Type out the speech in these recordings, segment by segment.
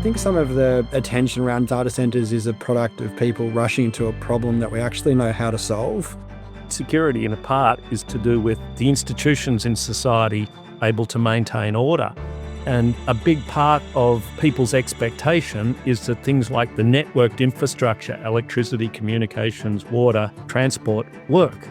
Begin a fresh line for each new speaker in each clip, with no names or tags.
think some of the attention around data centers is a product of people rushing to a problem that we actually know how to solve.
Security, in a part, is to do with the institutions in society able to maintain order. And a big part of people's expectation is that things like the networked infrastructure, electricity, communications, water, transport, work.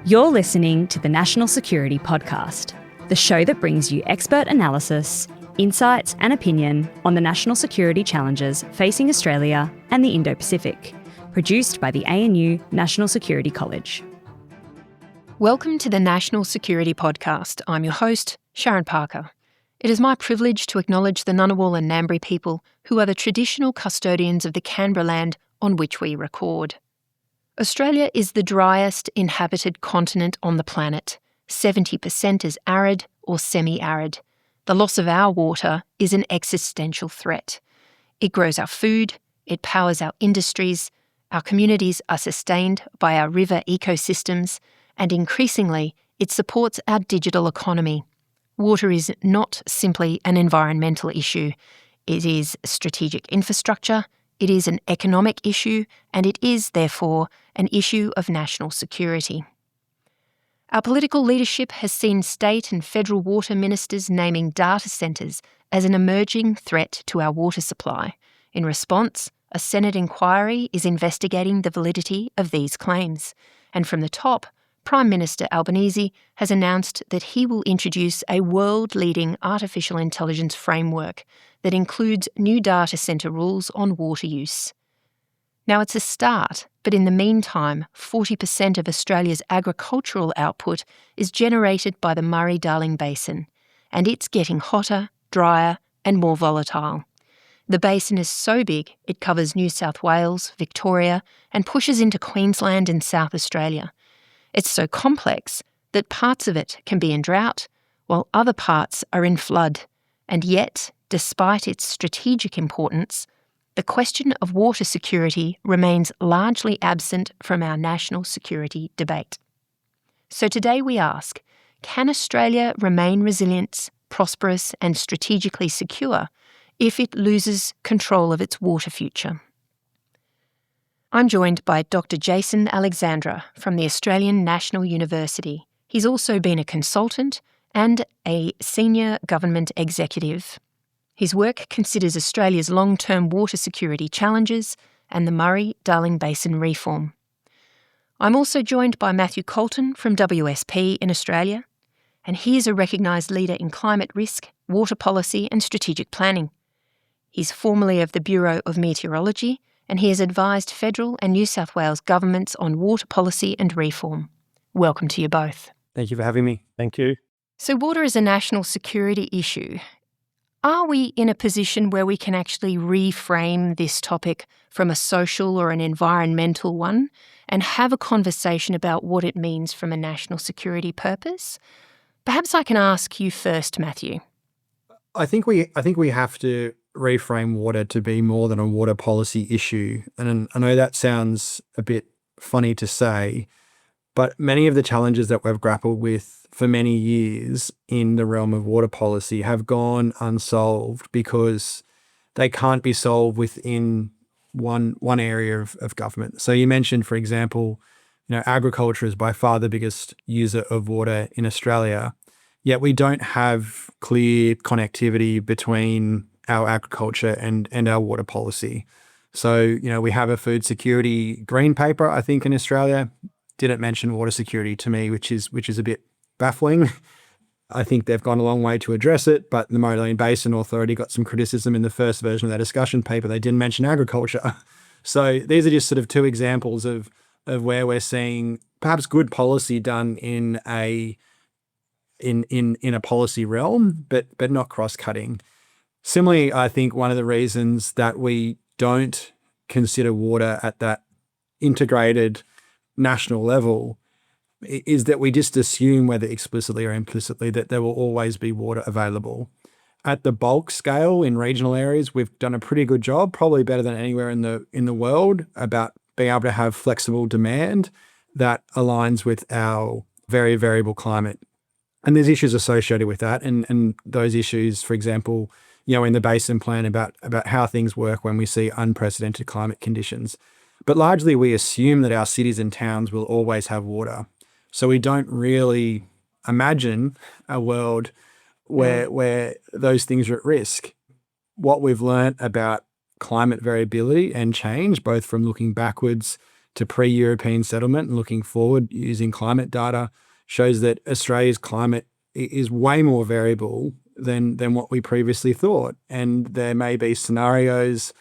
You're listening to the National Security Podcast, the show that brings you expert analysis, insights and opinion on the national security challenges facing Australia and the Indo-Pacific, produced by the ANU National Security College.
Welcome to the National Security Podcast. I'm your host, Sharryn Parker. It is my privilege to acknowledge the Ngunnawal and Ngambri people who are the traditional custodians of the Canberra land on which we record. Australia is the driest inhabited continent on the planet. 70% is arid or semi-arid. The loss of our water is an existential threat. It grows our food, it powers our industries, our communities are sustained by our river ecosystems, and increasingly, it supports our digital economy. Water is not simply an environmental issue. It is strategic infrastructure, it is an economic issue, and it is, therefore, an issue of national security. Our political leadership has seen state and federal water ministers naming data centres as an emerging threat to our water supply. In response, a Senate inquiry is investigating the validity of these claims. And from the top, Prime Minister Albanese has announced that he will introduce a world-leading artificial intelligence framework that includes new data centre rules on water use. Now, it's a start, but in the meantime, 40% of Australia's agricultural output is generated by the Murray-Darling Basin, and it's getting hotter, drier, and more volatile. The basin is so big it covers New South Wales, Victoria, and pushes into Queensland and South Australia. It's so complex that parts of it can be in drought, while other parts are in flood. And yet, despite its strategic importance, the question of water security remains largely absent from our national security debate. So today we ask, can Australia remain resilient, prosperous and strategically secure if it loses control of its water future? I'm joined by Dr. Jason Alexandra from the Australian National University. He's also been a consultant and a senior government executive. His work considers Australia's long-term water security challenges and the Murray-Darling Basin reform. I'm also joined by Matthew Coulton from WSP in Australia, and he is a recognised leader in climate risk, water policy and strategic planning. He's formerly of the Bureau of Meteorology, and he has advised federal and New South Wales governments on water policy and reform. Welcome to you both.
Thank you for having me.
Thank you.
So water is a national security issue. Are we in a position where we can actually reframe this topic from a social or an environmental one and have a conversation about what it means from a national security purpose? Perhaps I can ask you first, Matthew.
I think we have to reframe water to be more than a water policy issue. And I know that sounds a bit funny to say, but many of the challenges that we've grappled with for many years in the realm of water policy have gone unsolved because they can't be solved within one area of government. So you mentioned, for example, agriculture is by far the biggest user of water in Australia, yet we don't have clear connectivity between our agriculture and our water policy. So, we have a food security green paper, I think, in Australia. Didn't mention water security to me, which is a bit baffling. I think they've gone a long way to address it, but the Murray-Darling Basin Authority got some criticism in the first version of their discussion paper. They didn't mention agriculture. So these are just sort of two examples of where we're seeing perhaps good policy done in a policy realm, but not cross-cutting. Similarly, I think one of the reasons that we don't consider water at that integrated national level is that we just assume, whether explicitly or implicitly, that there will always be water available. At the bulk scale in regional areas, we've done a pretty good job, probably better than anywhere in the world, about being able to have flexible demand that aligns with our very variable climate. And there's issues associated with that. And those issues, for example, in the Basin Plan about how things work when we see unprecedented climate conditions. But largely we assume that our cities and towns will always have water. So we don't really imagine a world where those things are at risk. What we've learned about climate variability and change, both from looking backwards to pre-European settlement and looking forward using climate data, shows that Australia's climate is way more variable than what we previously thought. And there may be scenarios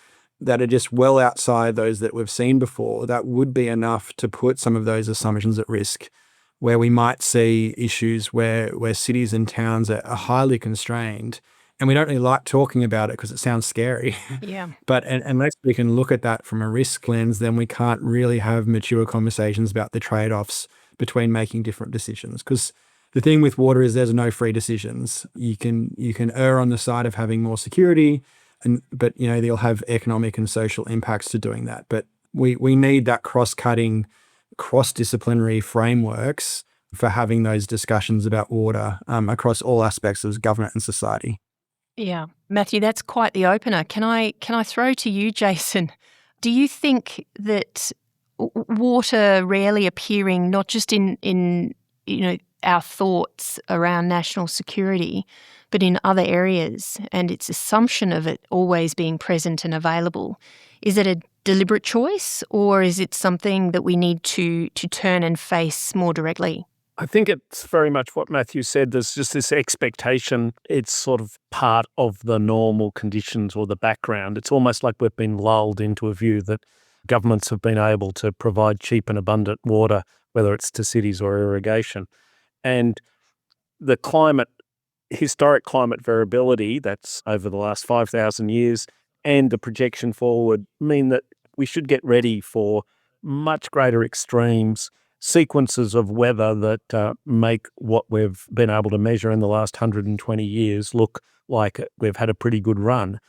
that are just well outside those that we've seen before that would be enough to put some of those assumptions at risk, where we might see issues where cities and towns are highly constrained. And we don't really like talking about it because it sounds scary.
Yeah.
But unless we can look at that from a risk lens, then we can't really have mature conversations about the trade-offs between making different decisions. Because the thing with water is there's no free decisions. You can err on the side of having more security, but they'll have economic and social impacts to doing that. But we need that cross-cutting, cross-disciplinary frameworks for having those discussions about water across all aspects of government and society.
Yeah. Matthew, that's quite the opener. Can I throw to you, Jason? Do you think that water rarely appearing not just in our thoughts around national security, but in other areas, and its assumption of it always being present and available, is it a deliberate choice, or is it something that we need to turn and face more directly?
I think it's very much what Matthew said. There's just this expectation. It's sort of part of the normal conditions or the background. It's almost like we've been lulled into a view that governments have been able to provide cheap and abundant water, whether it's to cities or irrigation. And the historic climate variability that's over the last 5,000 years and the projection forward mean that we should get ready for much greater extremes, sequences of weather that make what we've been able to measure in the last 120 years look like we've had a pretty good run.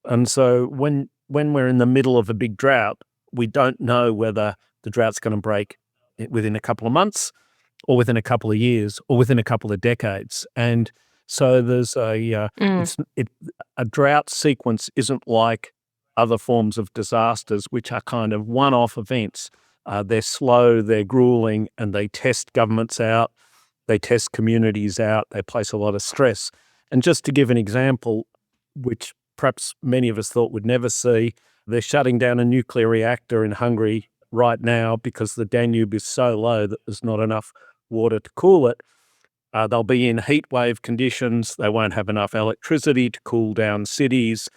And so when we're in the middle of a big drought, we don't know whether the drought's going to break within a couple of months or within a couple of years or within a couple of decades. And so there's a drought sequence isn't like other forms of disasters, which are kind of one-off events. They're slow, they're grueling, and they test governments out, they test communities out, they place a lot of stress. And just to give an example, which perhaps many of us thought we'd never see, they're shutting down a nuclear reactor in Hungary right now because the Danube is so low that there's not enough water to cool it. They'll be in heat wave conditions. They won't have enough electricity to cool down cities.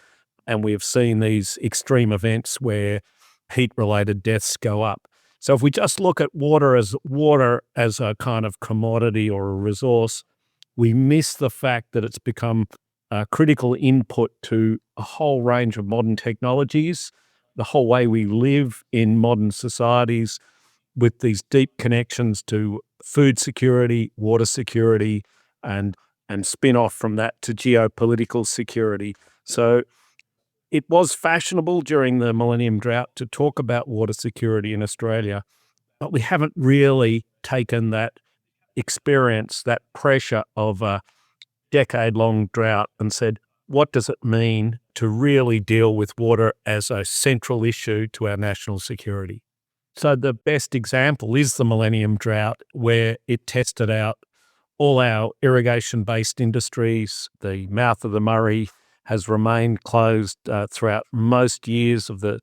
And we've seen these extreme events where heat-related deaths go up. So if we just look at water as a kind of commodity or a resource, we miss the fact that it's become a critical input to a whole range of modern technologies, the whole way we live in modern societies, with these deep connections to food security, water security, and spin off from that to geopolitical security. So it was fashionable during the Millennium Drought to talk about water security in Australia, but we haven't really taken that experience, that pressure of a decade-long drought and said, what does it mean to really deal with water as a central issue to our national security? So the best example is the Millennium Drought, where it tested out all our irrigation-based industries. The mouth of the Murray has remained closed throughout most years of the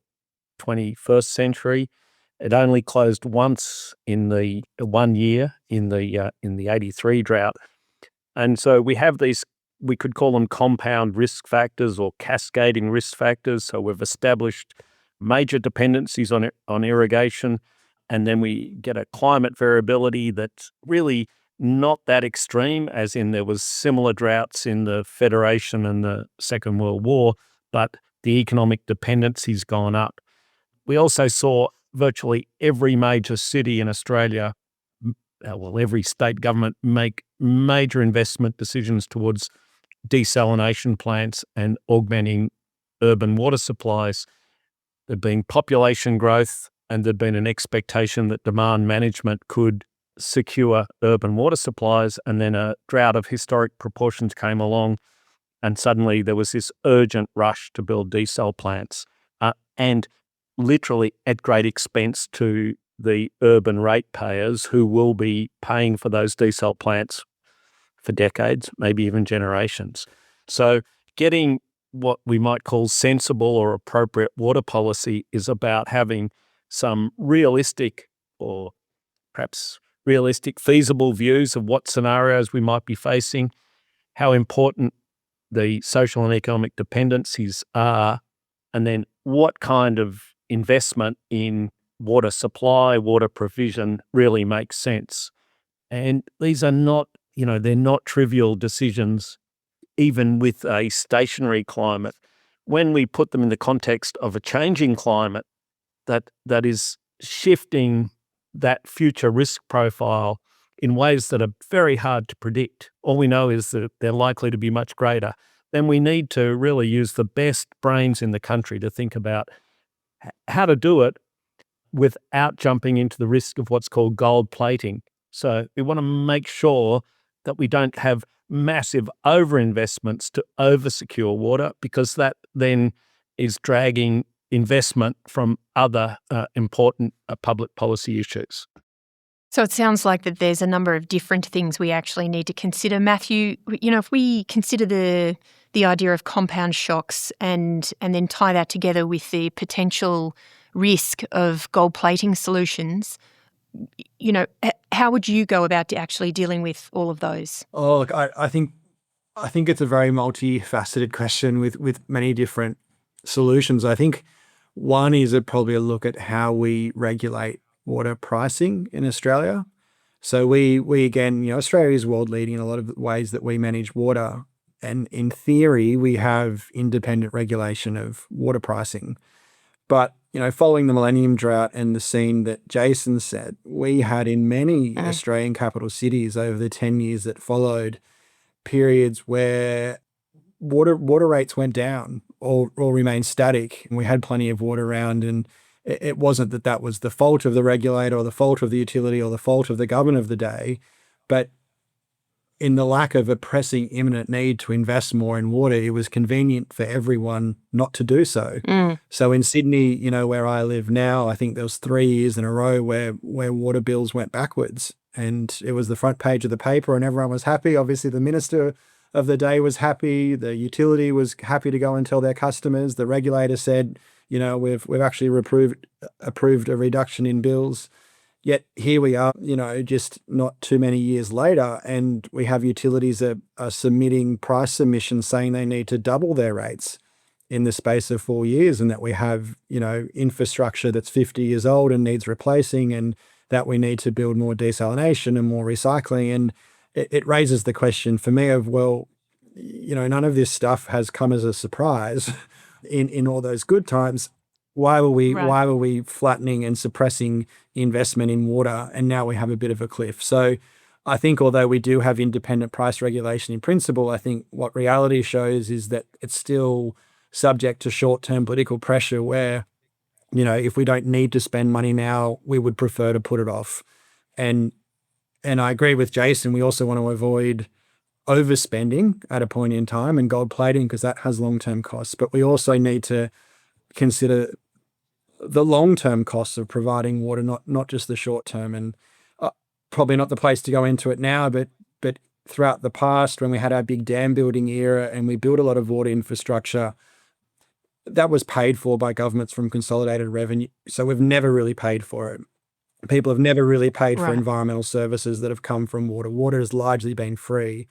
21st century. It only closed once in the 1 year in the 83 drought. And so we have these, we could call them compound risk factors or cascading risk factors. So we've established major dependencies on irrigation, and then we get a climate variability that's really not that extreme, as in there was similar droughts in the Federation and the Second World War, but the economic dependency's gone up. We also saw virtually every major city in Australia, every state government make major investment decisions towards desalination plants and augmenting urban water supplies. There'd been population growth, and there'd been an expectation that demand management could secure urban water supplies, and then a drought of historic proportions came along And suddenly there was this urgent rush to build desal plants, and literally at great expense to the urban ratepayers who will be paying for those desal plants for decades, maybe even generations. So getting what we might call sensible or appropriate water policy is about having some realistic or perhaps realistic, feasible views of what scenarios we might be facing, how important the social and economic dependencies are, and then what kind of investment in water supply, water provision really makes sense. And these are not, they're not trivial decisions, even with a stationary climate. When we put them in the context of a changing climate that is shifting that future risk profile in ways that are very hard to predict, all we know is that they're likely to be much greater, then we need to really use the best brains in the country to think about how to do it without jumping into the risk of what's called gold plating. So we want to make sure that we don't have massive overinvestments to oversecure water, because that then is dragging investment from other important public policy issues.
So it sounds like that there's a number of different things we actually need to consider. Matthew, if we consider the idea of compound shocks and then tie that together with the potential risk of gold plating solutions, how would you go about actually dealing with all of those?
Oh, look, I think it's a very multifaceted question with many different solutions. I think one is probably a look at how we regulate water pricing in Australia. So we again, Australia is world leading in a lot of ways that we manage water. And in theory, we have independent regulation of water pricing. But, following the Millennium Drought and the scene that Jason said, we had in many Australian capital cities over the 10 years that followed periods where water rates went down or remained static. And we had plenty of water around, and it wasn't that was the fault of the regulator or the fault of the utility or the fault of the government of the day, but in the lack of a pressing imminent need to invest more in water, it was convenient for everyone not to do so. So in Sydney, where I live now, I think there was 3 years in a row where water bills went backwards, and it was the front page of the paper and everyone was happy. Obviously, the minister of the day was happy. The utility was happy to go and tell their customers. The regulator said, we've actually approved a reduction in bills. Yet here we are, just not too many years later, and we have utilities are submitting price submissions saying they need to double their rates in the space of 4 years, and that we have, infrastructure that's 50 years old and needs replacing, and that we need to build more desalination and more recycling. And it raises the question for me of, well, none of this stuff has come as a surprise in all those good times. Why were we flattening and suppressing investment in water, and now we have a bit of a cliff? So I think although we do have independent price regulation in principle, I think what reality shows is that it's still subject to short-term political pressure where, if we don't need to spend money now, we would prefer to put it off. And I agree with Jason, we also want to avoid overspending at a point in time and gold plating, because that has long-term costs. But we also need to consider the long-term costs of providing water, not just the short-term. And probably not the place to go into it now, but throughout the past, when we had our big dam building era and we built a lot of water infrastructure, that was paid for by governments from consolidated revenue. So we've never really paid for it. People have never really paid for environmental services that have come from water. Water has largely been free.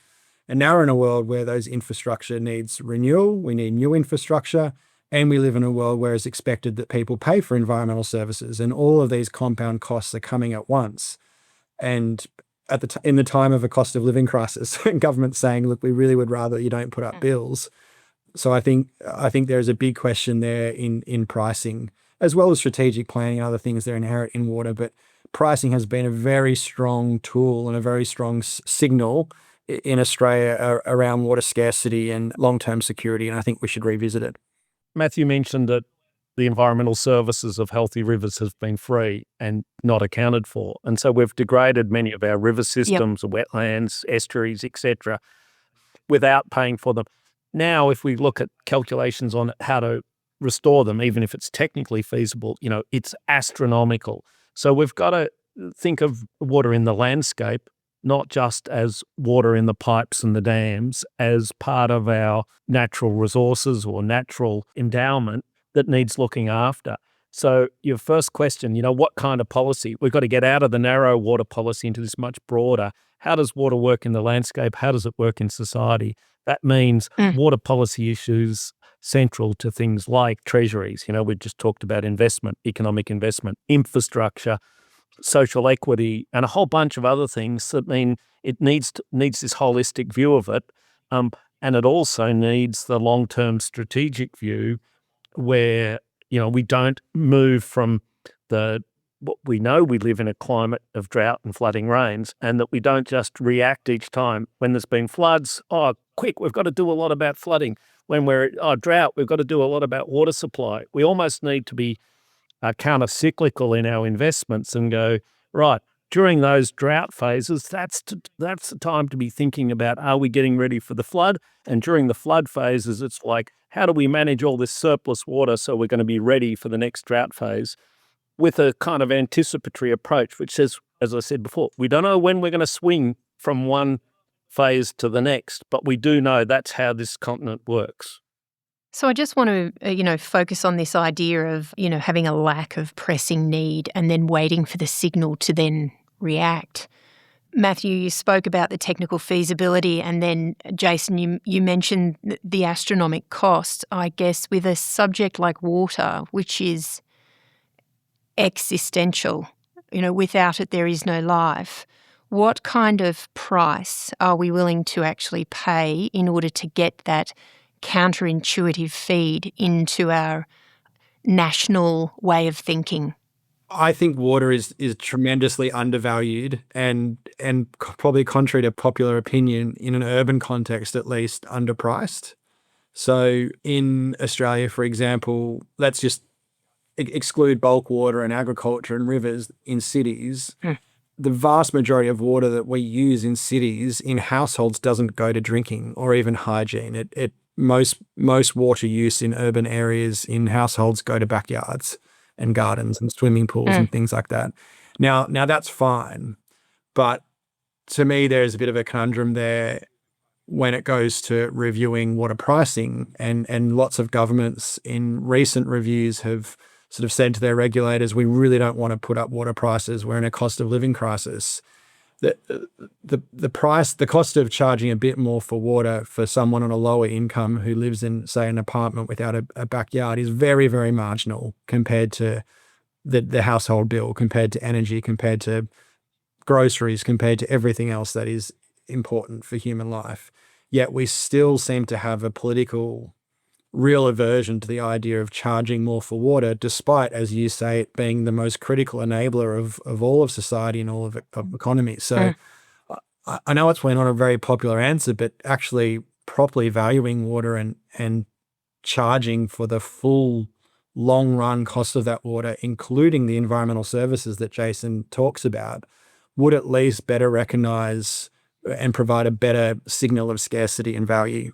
And now we're in a world where those infrastructure needs renewal. We need new infrastructure. And we live in a world where it's expected that people pay for environmental services, and all of these compound costs are coming at once. And in the time of a cost of living crisis, government's saying, look, we really would rather you don't put up bills. So I think there's a big question there in pricing, as well as strategic planning and other things that are inherent in water. But pricing has been a very strong tool and a very strong signal in Australia around water scarcity and long-term security, and I think we should revisit it.
Matthew mentioned that the environmental services of healthy rivers have been free and not accounted for. And so we've degraded many of our river systems, wetlands, estuaries, etc., without paying for them. Now, if we look at calculations on how to restore them, even if it's technically feasible, it's astronomical. So we've got to think of water in the landscape, not just as water in the pipes and the dams, as part of our natural resources or natural endowment that needs looking after. So your first question, what kind of policy? We've got to get out of the narrow water policy into this much broader. How does water work in the landscape? How does it work in society? That means water policy issues central to things like treasuries. We just talked about investment, economic investment, infrastructure, social equity, and a whole bunch of other things that mean it needs this holistic view of it. And it also needs the long-term strategic view where, we don't move from what we know we live in a climate of drought and flooding rains, and that we don't just react each time when there's been floods. Oh, quick, we've got to do a lot about flooding. When we're drought, we've got to do a lot about water supply. We almost need to be counter-cyclical in our investments and go, right, during those drought phases, that's the time to be thinking about, are we getting ready for the flood? And during the flood phases, it's like, how do we manage all this surplus water so we're going to be ready for the next drought phase, with a kind of anticipatory approach, which says, as I said before, we don't know when we're going to swing from one phase to the next, but we do know that's how this continent works.
So I just want to, focus on this idea of, having a lack of pressing need and then waiting for the signal to then react. Matthew, you spoke about the technical feasibility, and then Jason, you mentioned the astronomical cost. I guess with a subject like water, which is existential, without it there is no life. What kind of price are we willing to actually pay in order to get that counterintuitive feed into our national way of thinking?
I think water is tremendously undervalued and probably contrary to popular opinion, in an urban context at least, underpriced. So in Australia, for example, let's just exclude bulk water and agriculture and rivers in cities. The vast majority of water that we use in cities, in households, doesn't go to drinking or even hygiene. Most water use in urban areas in households go to backyards and gardens and swimming pools and things like that. Now that's fine, but to me there's a bit of a conundrum there when it goes to reviewing water pricing, and lots of governments in recent reviews have sort of said to their regulators, we really don't want to put up water prices. We're in a cost of living crisis. The cost of charging a bit more for water for someone on a lower income who lives in, say, an apartment without a backyard is very, very marginal compared to the household bill, compared to energy, compared to groceries, compared to everything else that is important for human life. Yet we still seem to have a political real aversion to the idea of charging more for water, despite, as you say, it being the most critical enabler of all of society and all of economy. So I know we're not a very popular answer, but actually properly valuing water and charging for the full long run cost of that water, including the environmental services that Jason talks about, would at least better recognize and provide a better signal of scarcity and value.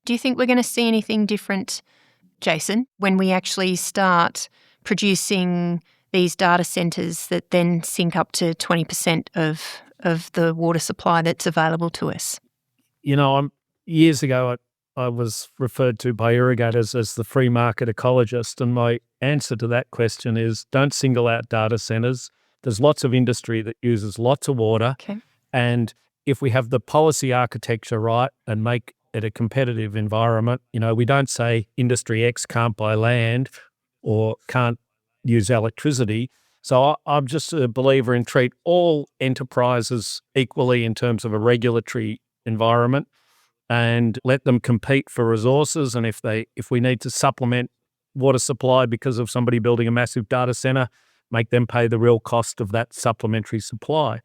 Do you think we're going to see anything different, Jason, when we actually start producing these data centres that then sync up to 20% of the water supply that's available to us?
Years ago, I was referred to by irrigators as the free market ecologist, and my answer to that question is, don't single out data centres. There's lots of industry that uses lots of water, and if we have the policy architecture right and make it a competitive environment, we don't say industry X can't buy land or can't use electricity. So I'm just a believer in treat all enterprises equally in terms of a regulatory environment and let them compete for resources. And if we need to supplement water supply because of somebody building a massive data center, make them pay the real cost of that supplementary supply.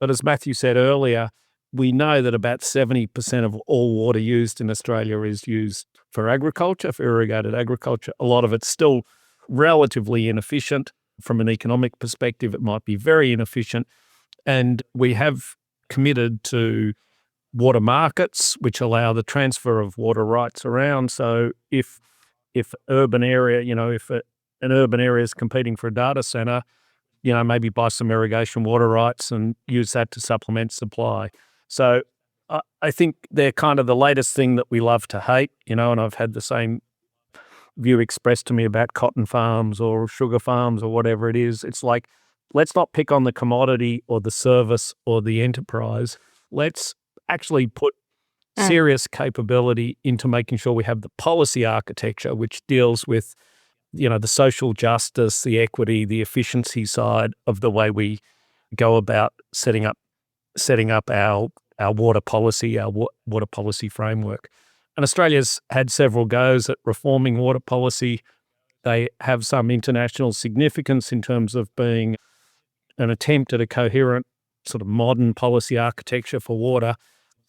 But as Matthew said earlier, we know that about 70% of all water used in Australia is used for agriculture, for irrigated agriculture. A lot of it's still relatively inefficient. From an economic perspective, it might be very inefficient. And we have committed to water markets, which allow the transfer of water rights around. So if urban area, if an urban area is competing for a data center, maybe buy some irrigation water rights and use that to supplement supply. So I think they're kind of the latest thing that we love to hate, and I've had the same view expressed to me about cotton farms or sugar farms or whatever it is. It's like, let's not pick on the commodity or the service or the enterprise. Let's actually put serious capability into making sure we have the policy architecture, which deals with, the social justice, the equity, the efficiency side of the way we go about setting up our water policy, our water policy framework. And Australia's had several goes at reforming water policy. They have some international significance in terms of being an attempt at a coherent sort of modern policy architecture for water,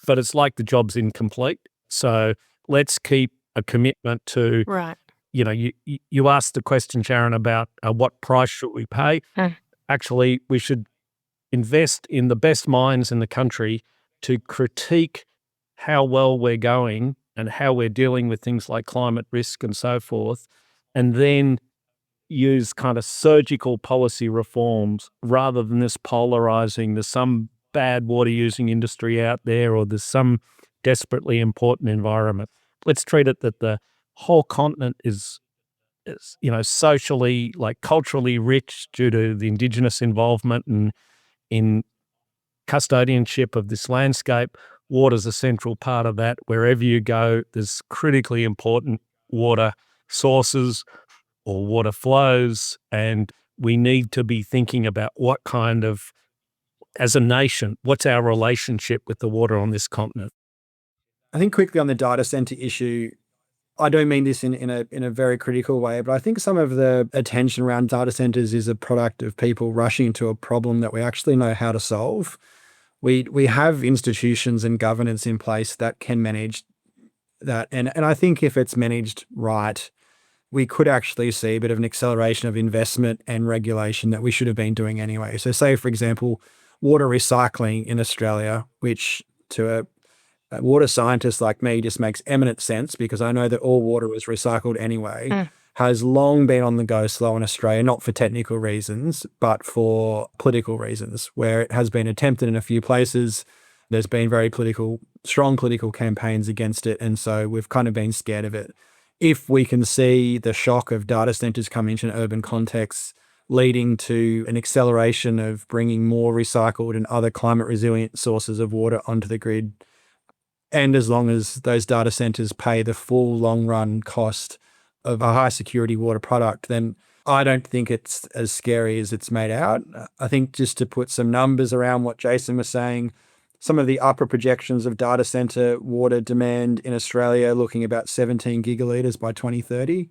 but it's like the job's incomplete. So let's keep a commitment to,
Right.
You asked the question, Sharryn, about what price should we pay. Actually, we should invest in the best minds in the country to critique how well we're going and how we're dealing with things like climate risk and so forth, and then use kind of surgical policy reforms rather than this polarizing, there's some bad water using industry out there or there's some desperately important environment. Let's treat it that the whole continent is socially, like culturally rich due to the Indigenous involvement and in custodianship of this landscape. Water's a central part of that. Wherever you go, there's critically important water sources or water flows, and we need to be thinking about what kind of, as a nation, what's our relationship with the water on this continent?
I think quickly on the data center issue, I don't mean this in a very critical way, but I think some of the attention around data centers is a product of people rushing to a problem that we actually know how to solve. We have institutions and governance in place that can manage that. And I think if it's managed right, we could actually see a bit of an acceleration of investment and regulation that we should have been doing anyway. So say, for example, water recycling in Australia, which to a water scientist like me just makes eminent sense because I know that all water was recycled anyway, has long been on the go slow in Australia, not for technical reasons, but for political reasons, where it has been attempted in a few places. There's been very strong political campaigns against it. And so we've kind of been scared of it. If we can see the shock of data centers coming into an urban context, leading to an acceleration of bringing more recycled and other climate resilient sources of water onto the grid, and as long as those data centers pay the full long run cost of a high security water product, then I don't think it's as scary as it's made out. I think just to put some numbers around what Jason was saying, some of the upper projections of data center water demand in Australia looking about 17 gigalitres by 2030.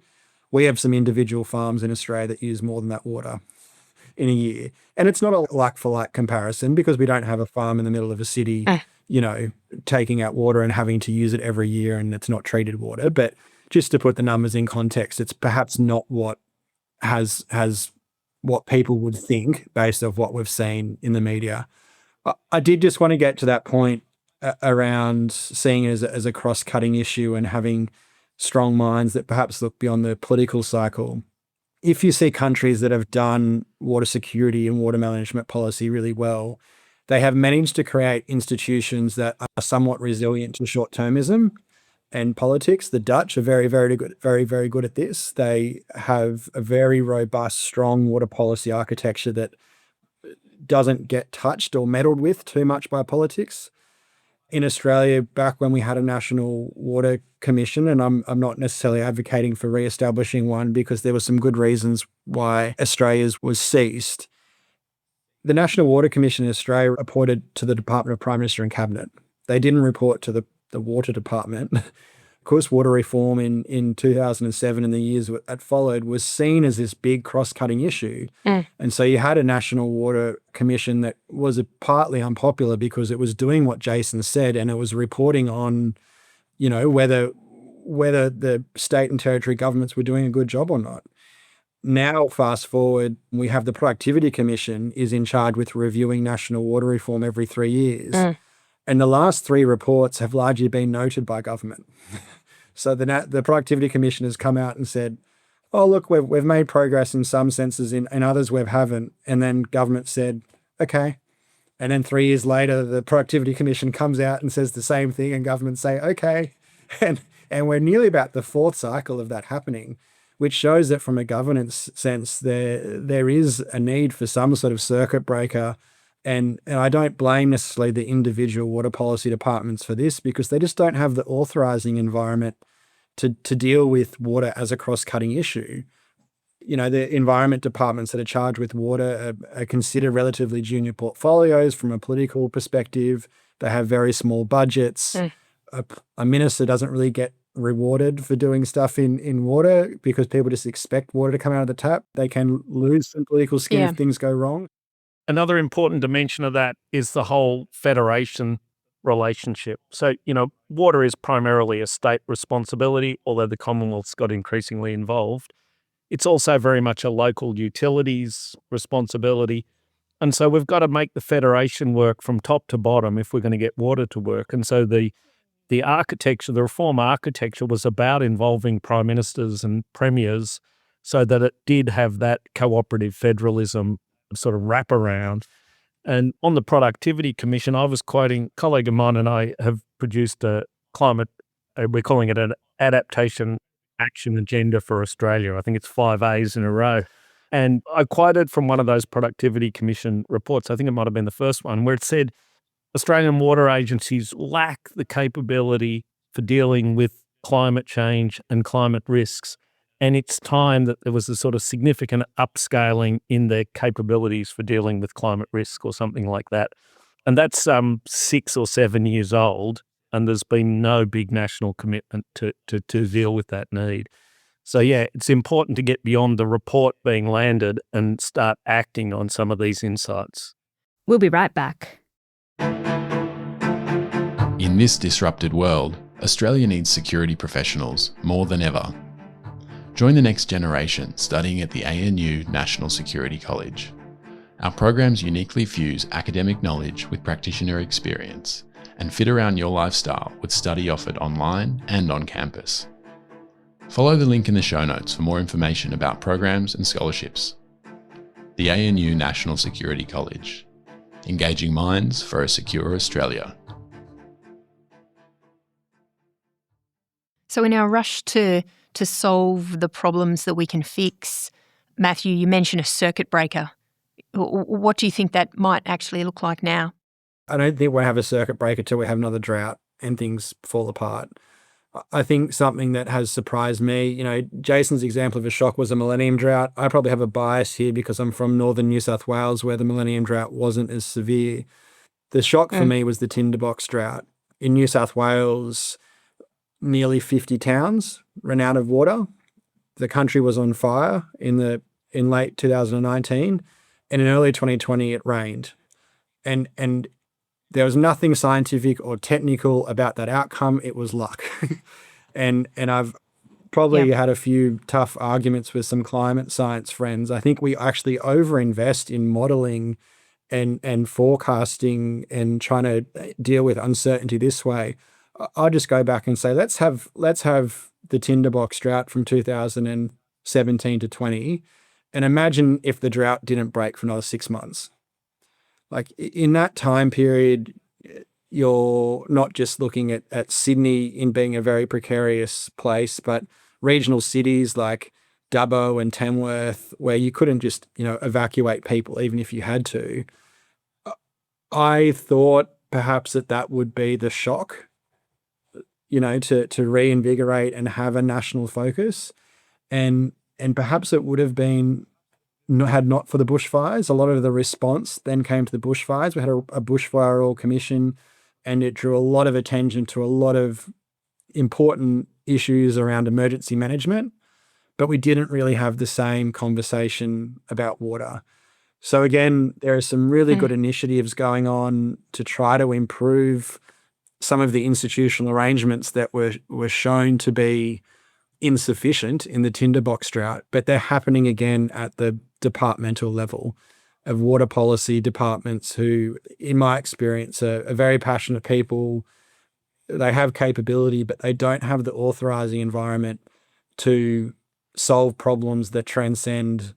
We have some individual farms in Australia that use more than that water in a year. And it's not a like for like comparison because we don't have a farm in the middle of a city, taking out water and having to use it every year and it's not treated water. But just to put the numbers in context, it's perhaps not what has what people would think based off what we've seen in the media. I did just want to get to that point around seeing it as a cross-cutting issue and having strong minds that perhaps look beyond the political cycle. If you see countries that have done water security and water management policy really well, they have managed to create institutions that are somewhat resilient to short-termism and politics. The Dutch are very, very good, very, very good at this. They have a very robust, strong water policy architecture that doesn't get touched or meddled with too much by politics. In Australia, back when we had a National Water Commission, and I'm not necessarily advocating for re-establishing one because there were some good reasons why Australia's was ceased. The National Water Commission in Australia reported to the Department of Prime Minister and Cabinet. They didn't report to the Water Department. Of course, water reform in 2007 and the years that followed was seen as this big cross-cutting issue. And so you had a National Water Commission that was partly unpopular because it was doing what Jason said and it was reporting on, whether the state and territory governments were doing a good job or not. Now, fast forward, we have the Productivity Commission is in charge with reviewing national water reform every 3 years. And the last three reports have largely been noted by government. So the Productivity Commission has come out and said, oh, look, we've made progress in some senses, in others we haven't. And then government said, okay. And then 3 years later, the Productivity Commission comes out and says the same thing, and government say, okay. And we're nearly about the fourth cycle of that happening, which shows that from a governance sense, there is a need for some sort of circuit breaker. And I don't blame necessarily the individual water policy departments for this, because they just don't have the authorizing environment to deal with water as a cross-cutting issue. You know, the environment departments that are charged with water are considered relatively junior portfolios from a political perspective. They have very small budgets. A minister doesn't really get rewarded for doing stuff in water because people just expect water to come out of the tap. They can lose some political skin if things go wrong.
Another important dimension of that is the whole federation relationship. So, you know, water is primarily a state responsibility, although the Commonwealth's got increasingly involved. It's also very much a local utilities responsibility. And so we've got to make the federation work from top to bottom if we're going to get water to work. And so the architecture, the reform architecture was about involving prime ministers and premiers so that it did have that cooperative federalism sort of wraparound. And on the Productivity Commission, I was quoting, a colleague of mine and I have produced a climate, we're calling it an adaptation action agenda for Australia. I think it's 5 A's in a row. And I quoted from one of those Productivity Commission reports, I think it might have been the first one, where it said, Australian water agencies lack the capability for dealing with climate change and climate risks. And it's time that there was a sort of significant upscaling in their capabilities for dealing with climate risk or something like that. And that's 6 or 7 years old, and there's been no big national commitment to deal with that need. So, yeah, it's important to get beyond the report being landed and start acting on some of these insights.
We'll be right back.
In this disrupted world, Australia needs security professionals more than ever. Join the next generation studying at the ANU National Security College. Our programs uniquely fuse academic knowledge with practitioner experience and fit around your lifestyle with study offered online and on campus. Follow the link in the show notes for more information about programs and scholarships. The ANU National Security College. Engaging minds for a secure Australia.
So in our rush to solve the problems that we can fix, Matthew, you mentioned a circuit breaker. What do you think that might actually look like now?
I don't think we'll have a circuit breaker till we have another drought and things fall apart. I think something that has surprised me, you know, Jason's example of a shock was a millennium drought. I probably have a bias here because I'm from northern New South Wales where the millennium drought wasn't as severe. The shock for me was the tinderbox drought. In New South Wales, nearly 50 towns ran out of water. The country was on fire in late 2019, and in early 2020 it rained. And there was nothing scientific or technical about that outcome. It was luck. and I've probably had a few tough arguments with some climate science friends. I think we actually overinvest in modeling and forecasting and trying to deal with uncertainty this way. I'll just go back and say, let's have the tinderbox drought from 2017 to 20, and imagine if the drought didn't break for another 6 months. Like in that time period, you're not just looking at Sydney in being a very precarious place, but regional cities like Dubbo and Tamworth, where you couldn't just, evacuate people even if you had to. I thought perhaps that would be the shock, to reinvigorate and have a national focus. And perhaps it would have been, had not for the bushfires. A lot of the response then came to the bushfires. We had a bushfire oil commission, and it drew a lot of attention to a lot of important issues around emergency management, but we didn't really have the same conversation about water. So again, there are some really good initiatives going on to try to improve some of the institutional arrangements that were shown to be insufficient in the tinderbox drought, but they're happening again at the departmental level. of water policy departments who, in my experience, are very passionate people. They have capability, but they don't have the authorizing environment to solve problems that transcend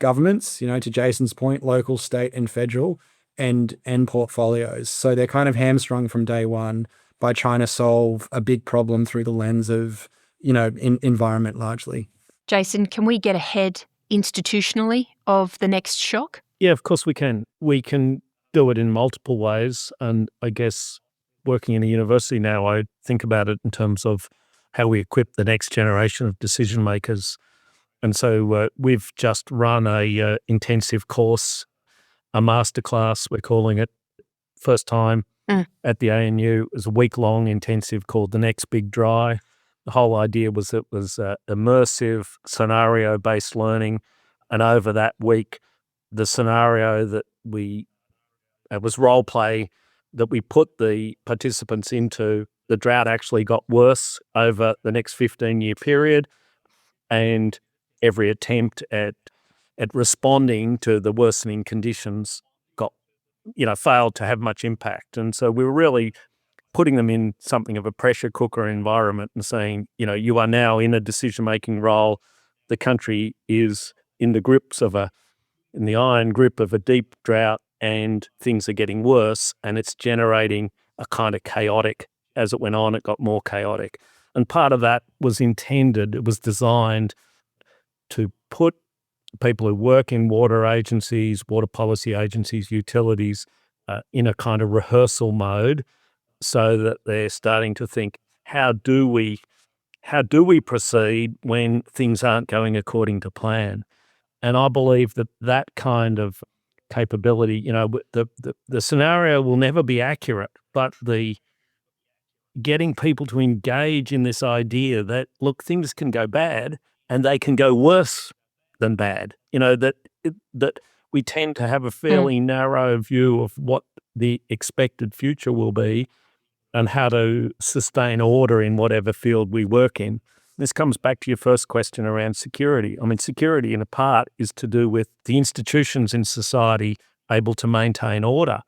governments, to Jason's point, local, state, and federal, and portfolios. So they're kind of hamstrung from day one by trying to solve a big problem through the lens of, environment largely.
Jason, can we get ahead institutionally of the next shock?
Yeah, of course we can. We can do it in multiple ways. And I guess working in a university now, I think about it in terms of how we equip the next generation of decision makers. And so we've just run a intensive course, a masterclass, we're calling it, first time at the ANU. It was a week-long intensive called The Next Big Dry. The whole idea was it was immersive, scenario-based learning. And over that week, the scenario that it was role play that we put the participants into, the drought actually got worse over the next 15-year period. And every attempt at responding to the worsening conditions failed to have much impact. And so we were really putting them in something of a pressure cooker environment and saying, you are now in a decision-making role. The country is in the iron grip of a deep drought, and things are getting worse, and it's generating a kind of chaotic. As it went on, it got more chaotic. And part of that was intended, it was designed to put people who work in water agencies, water policy agencies, utilities, in a kind of rehearsal mode, so that they're starting to think, how do we proceed when things aren't going according to plan? And I believe that kind of capability, the scenario will never be accurate, but the getting people to engage in this idea that, look, things can go bad and they can go worse than bad, that we tend to have a fairly narrow view of what the expected future will be and how to sustain order in whatever field we work in. This comes back to your first question around security. I mean, security in a part is to do with the institutions in society able to maintain order.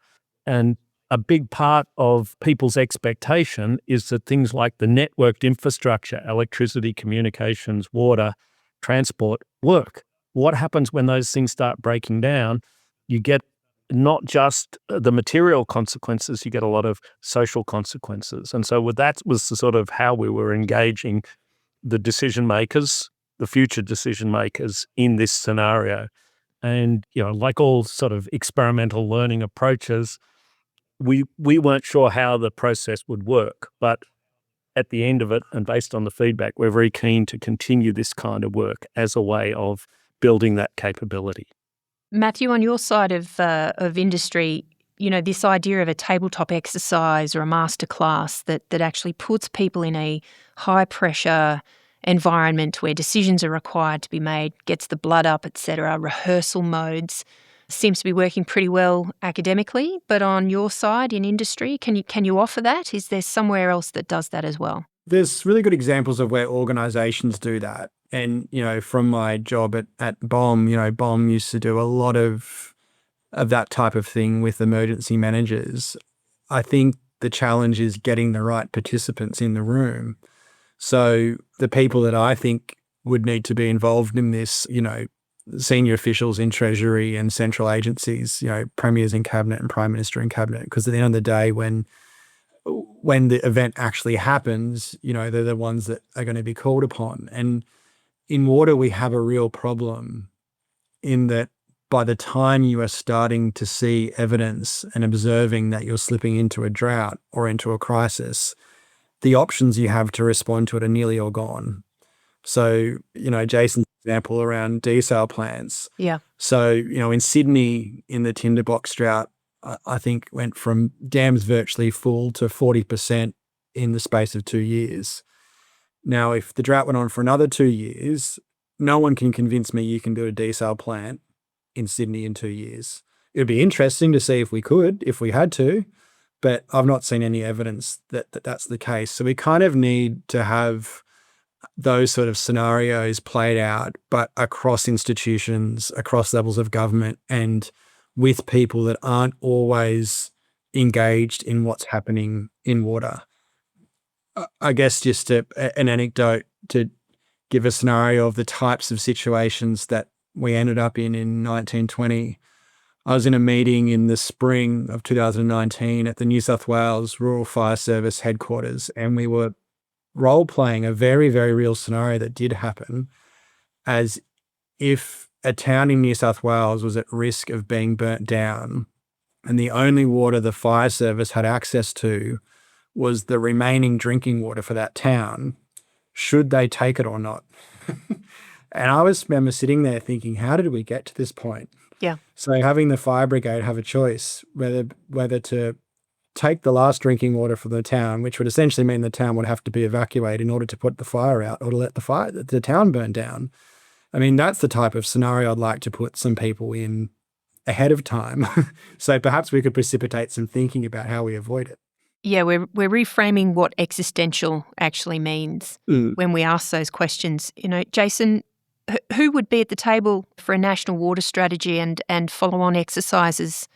And a big part of people's expectation is that things like the networked infrastructure, electricity, communications, water, transport, work. What happens when those things start breaking down? You get not just the material consequences, you get a lot of social consequences. And so that was the sort of how we were engaging the decision makers, the future decision makers in this scenario. And, like all sort of experimental learning approaches, we weren't sure how the process would work. But at the end of it, and based on the feedback, we're very keen to continue this kind of work as a way of building that capability.
Matthew, on your side of industry, this idea of a tabletop exercise or a masterclass that actually puts people in a high-pressure environment where decisions are required to be made, gets the blood up, etc., rehearsal modes, seems to be working pretty well academically. But on your side in industry, can you offer that? Is there somewhere else that does that as well?
There's really good examples of where organizations do that. And, from my job at BOM, BOM used to do a lot of that type of thing with emergency managers. I think the challenge is getting the right participants in the room. So the people that I think would need to be involved in this, senior officials in Treasury and central agencies, premiers in cabinet and prime minister in cabinet, because at the end of the day, when the event actually happens, they're the ones that are going to be called upon. And in water, we have a real problem in that by the time you are starting to see evidence and observing that you're slipping into a drought or into a crisis, the options you have to respond to it are nearly all gone. So, Jason's example around desal plants.
Yeah.
So, in Sydney, in the tinderbox drought, I think went from dams virtually full to 40% in the space of 2 years. Now, if the drought went on for another 2 years, no one can convince me you can build a desal plant in Sydney in 2 years. It would be interesting to see if we had to, but I've not seen any evidence that that's the case. So we kind of need to have those sort of scenarios played out, but across institutions, across levels of government, and with people that aren't always engaged in what's happening in water. I guess just an anecdote to give a scenario of the types of situations that we ended up in 1920. I was in a meeting in the spring of 2019 at the New South Wales Rural Fire Service headquarters, and we were role-playing a very, very real scenario that did happen, as if a town in New South Wales was at risk of being burnt down, and the only water the fire service had access to was the remaining drinking water for that town. Should they take it or not? And I remember sitting there thinking, how did we get to this point?
Yeah.
So having the fire brigade have a choice whether to take the last drinking water for the town, which would essentially mean the town would have to be evacuated in order to put the fire out, or to let the town burn down. I mean, that's the type of scenario I'd like to put some people in ahead of time. So perhaps we could precipitate some thinking about how we avoid it.
Yeah, we're reframing what existential actually means when we ask those questions. Jason, who would be at the table for a national water strategy and follow-on exercises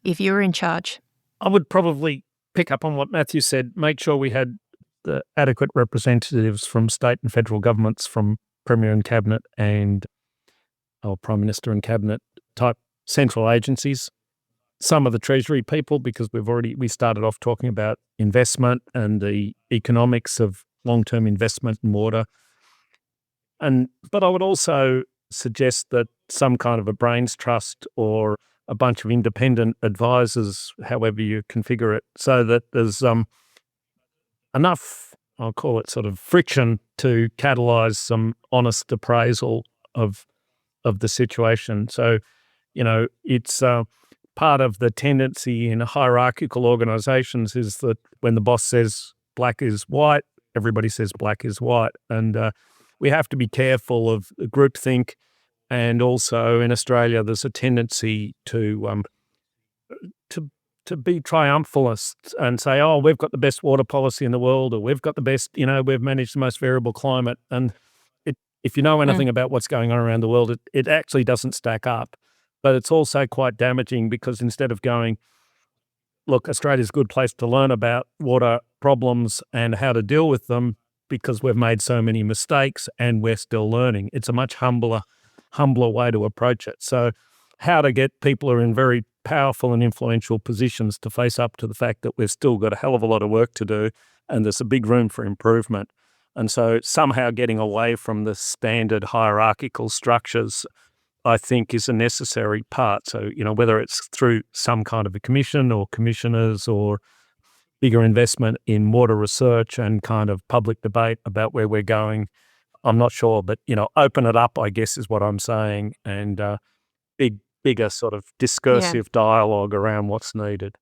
if you were in charge?
I would probably pick up on what Matthew said, make sure we had the adequate representatives from state and federal governments, from Premier and Cabinet and Prime Minister and Cabinet type central agencies. Some of the Treasury people, because we started off talking about investment and the economics of long-term investment in water. But I would also suggest that some kind of a brains trust or a bunch of independent advisors, however you configure it, so that there's enough, I'll call it sort of friction, to catalyse some honest appraisal of the situation. So, it's part of the tendency in hierarchical organisations is that when the boss says black is white, everybody says black is white. And we have to be careful of groupthink. And also in Australia, there's a tendency to be triumphalist and say, oh, we've got the best water policy in the world, or we've got the best, we've managed the most variable climate. And if you know anything about what's going on around the world, it actually doesn't stack up. But it's also quite damaging, because instead of going, look, Australia's a good place to learn about water problems and how to deal with them because we've made so many mistakes and we're still learning. It's a much humbler way to approach it. So how to get people who are in very powerful and influential positions to face up to the fact that we've still got a hell of a lot of work to do and there's a big room for improvement. And so somehow getting away from the standard hierarchical structures, I think, is a necessary part. So, whether it's through some kind of a commission or commissioners or bigger investment in water research and kind of public debate about where we're going, I'm not sure. But, open it up, I guess, is what I'm saying, and bigger sort of discursive dialogue around what's needed.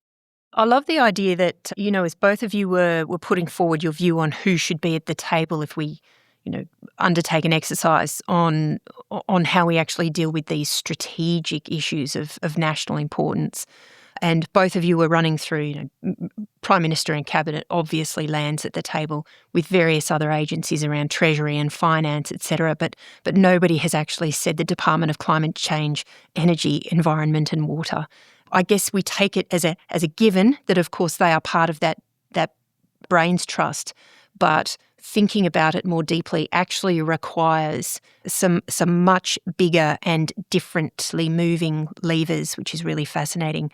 I love the idea that, as both of you were putting forward your view on who should be at the table if we undertake an exercise on how we actually deal with these strategic issues of national importance. And both of you were running through, Prime Minister and Cabinet obviously lands at the table with various other agencies around Treasury and Finance, etc. But nobody has actually said the Department of Climate Change, Energy, Environment and Water. I guess we take it as a given that, of course, they are part of that brains trust, but thinking about it more deeply actually requires some much bigger and differently moving levers, which is really fascinating.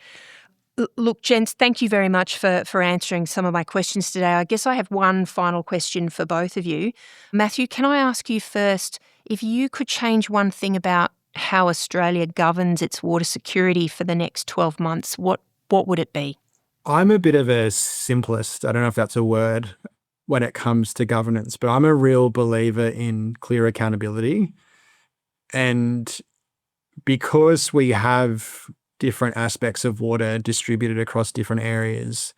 Look, gents, thank you very much for answering some of my questions today. I guess I have one final question for both of you. Matthew, can I ask you first, if you could change one thing about how Australia governs its water security for the next 12 months, what would it be?
I'm a bit of a simplist. I don't know if that's a word when it comes to governance, but I'm a real believer in clear accountability. And because we have different aspects of water distributed across different areas,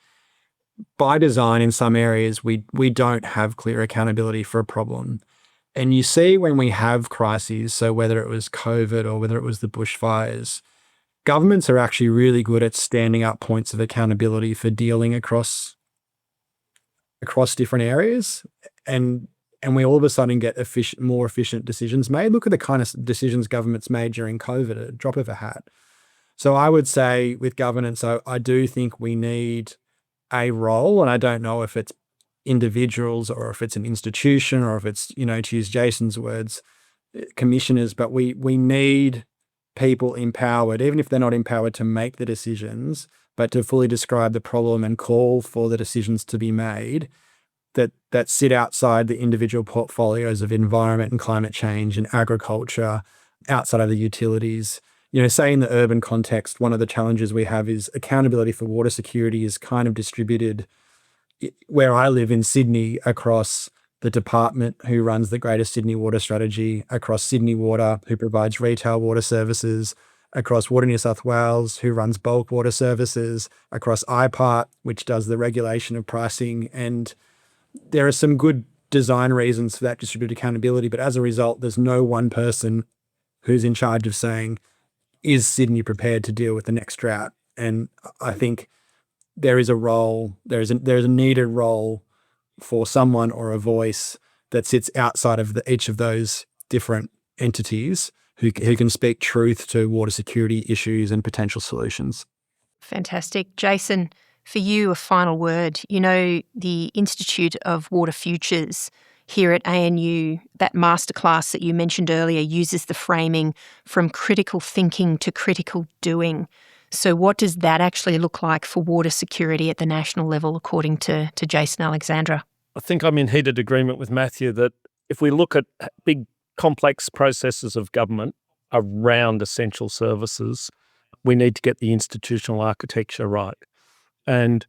by design in some areas, we don't have clear accountability for a problem. And you see when we have crises, so whether it was COVID or whether it was the bushfires, governments are actually really good at standing up points of accountability for dealing across different areas. And and we all of a sudden get more efficient decisions made. Look at the kind of decisions governments made during COVID, a drop of a hat. So I would say with governance, I do think we need a role, and I don't know if it's individuals or if it's an institution or if it's, to use Jason's words, commissioners, but we need people empowered, even if they're not empowered to make the decisions, but to fully describe the problem and call for the decisions to be made that sit outside the individual portfolios of environment and climate change and agriculture, outside of the utilities. Say in the urban context, one of the challenges we have is accountability for water security is kind of distributed where I live in Sydney across the department who runs the Greater Sydney Water Strategy, across Sydney Water, who provides retail water services, across Water New South Wales, who runs bulk water services, across IPART, which does the regulation of pricing. And there are some good design reasons for that distributed accountability, but as a result, there's no one person who's in charge of saying, is Sydney prepared to deal with the next drought? And I think there is a role, there's a needed role for someone or a voice that sits outside of each of those different entities who can speak truth to water security issues and potential solutions.
Fantastic. Jason, for you, a final word. The Institute of Water Futures here at ANU, that masterclass that you mentioned earlier, uses the framing from critical thinking to critical doing. So what does that actually look like for water security at the national level, according to Jason Alexandra?
I think I'm in heated agreement with Matthew that if we look at big complex processes of government around essential services, we need to get the institutional architecture right. And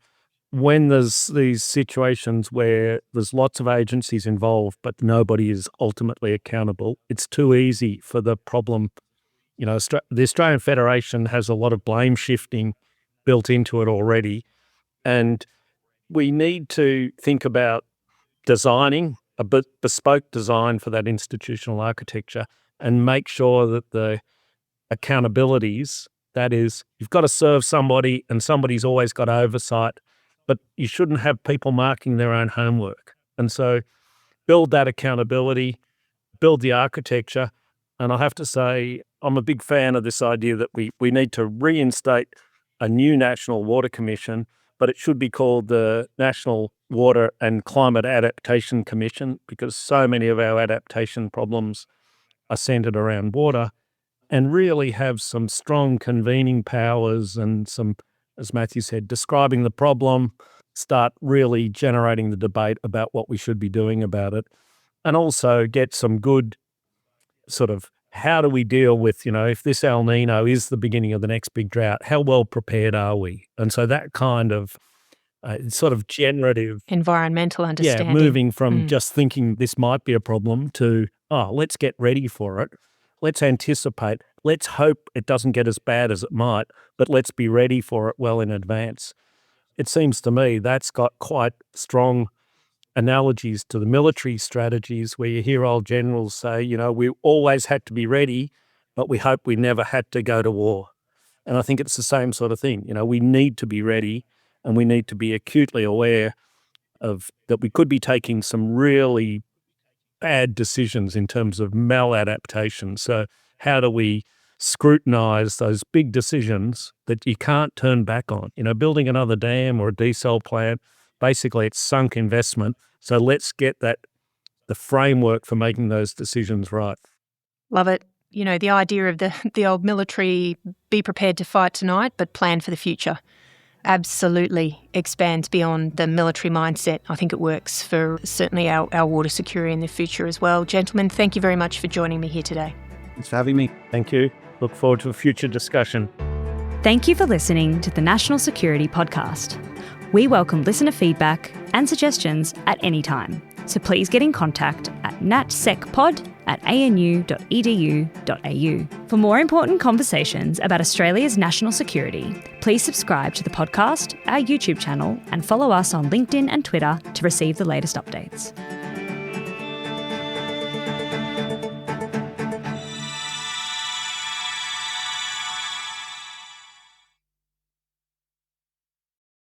when there's these situations where there's lots of agencies involved, but nobody is ultimately accountable, it's too easy for the problem. The Australian Federation has a lot of blame shifting built into it already. And we need to think about designing a bespoke design for that institutional architecture and make sure that the accountabilities, that is, you've got to serve somebody and somebody's always got oversight, but you shouldn't have people marking their own homework. And so build that accountability, build the architecture. And I have to say, I'm a big fan of this idea that we need to reinstate a new National Water Commission, but it should be called the National Water and Climate Adaptation Commission, because so many of our adaptation problems are centred around water, and really have some strong convening powers and some, as Matthew said, describing the problem, start really generating the debate about what we should be doing about it, and also get some good sort of how do we deal with, if this El Nino is the beginning of the next big drought, how well prepared are we? And so that kind of sort of generative
environmental understanding.
Yeah, moving from just thinking this might be a problem to, let's get ready for it. Let's anticipate. Let's hope it doesn't get as bad as it might, but let's be ready for it well in advance. It seems to me that's got quite strong analogies to the military strategies where you hear old generals say, we always had to be ready, but we hope we never had to go to war. And I think it's the same sort of thing. We need to be ready, and we need to be acutely aware of that we could be taking some really bad decisions in terms of maladaptation. So how do we scrutinise those big decisions that you can't turn back on? Building another dam or a desal plant, basically it's sunk investment. So let's get the framework for making those decisions right.
Love it. The idea of the old military, be prepared to fight tonight, but plan for the future, absolutely expands beyond the military mindset. I think it works for certainly our water security in the future as well. Gentlemen, thank you very much for joining me here today.
Thanks for having me.
Thank you. Look forward to a future discussion.
Thank you for listening to the National Security Podcast. We welcome listener feedback and suggestions at any time, so please get in contact at natsecpod@anu.edu.au. For more important conversations about Australia's national security, please subscribe to the podcast, our YouTube channel, and follow us on LinkedIn and Twitter to receive the latest updates.